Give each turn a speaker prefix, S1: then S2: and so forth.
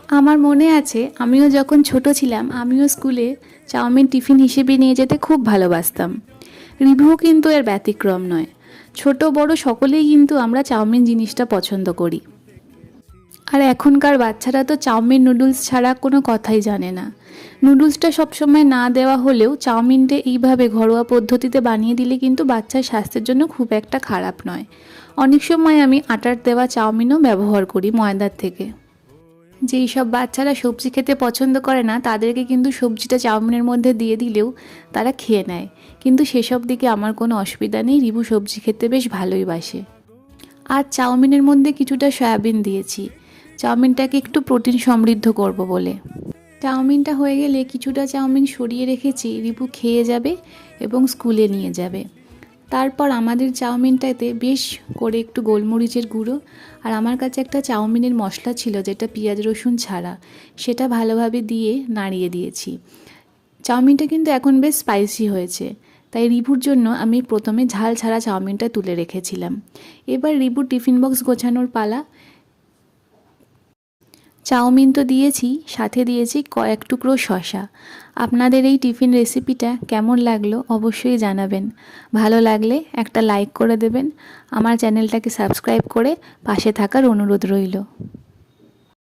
S1: আমার মনে আছে আমিও যখন ছোট ছিলাম আমিও স্কুলে চাউমিন টিফিন হিসেবে নিয়ে যেতে খুব ভালোবাসতাম। রিভুও কিন্তু এর ব্যতিক্রম নয়। ছোট বড় সকলেই কিন্তু আমরা চাউমিন জিনিসটা পছন্দ করি। আর এখনকার বাচ্চারা তো চাউমিন নুডলস ছাড়া কোনো কথাই জানে না। নুডলসটা সবসময় না দেওয়া হলেও চাউমিনটা এইভাবে ঘরোয়া পদ্ধতিতে বানিয়ে দিলে কিন্তু বাচ্চার স্বাস্থ্যের জন্য খুব একটা খারাপ নয়। অনেক সময় আমি আটার দেওয়া চাউমিনও ব্যবহার করি ময়দার থেকে। যেই সব বাচ্চারা সবজি খেতে পছন্দ করে না তাদেরকে কিন্তু সবজিটা চাউমিনের মধ্যে দিয়ে দিলেও তারা খেয়ে নেয়, কিন্তু সেসব দিকে আমার কোনো অসুবিধা নেই। রিভু সবজি খেতে বেশ ভালোই বাসে। আর চাউমিনের মধ্যে কিছুটা সয়াবিন দিয়েছি, চাউমিনটাকে একটু প্রোটিন সমৃদ্ধ করব বলে। চাউমিনটা হয়ে গেলে কিছুটা চাউমিন সরিয়ে রেখেছি, রিভু খেয়ে যাবে এবং স্কুলে নিয়ে যাবে। তারপর আমাদের চাউমিনটাতে বেশ করে একটু গোলমরিচের গুঁড়ো আর আমার কাছে একটা চাউমিনের মশলা ছিল যেটা পেঁয়াজ রসুন ছাড়া, সেটা ভালোভাবে দিয়ে নাড়িয়ে দিয়েছি। চাউমিনটা কিন্তু এখন বেশ স্পাইসি হয়েছে, তাই রিভুর জন্য আমি প্রথমে ঝাল ছাড়া চাউমিনটা তুলে রেখেছিলাম। এবার রিভুর টিফিন বক্স গোছানোর পালা। চাউমিন তো দিয়েছি, সাথে দিয়েছি কয়েক টুকরো শসা। আপনাদের এই টিফিন রেসিপিটা কেমন লাগলো অবশ্যই জানাবেন। ভালো লাগলে একটা লাইক করে দেবেন। আমার চ্যানেলটাকে সাবস্ক্রাইব করে পাশে থাকার অনুরোধ রইল।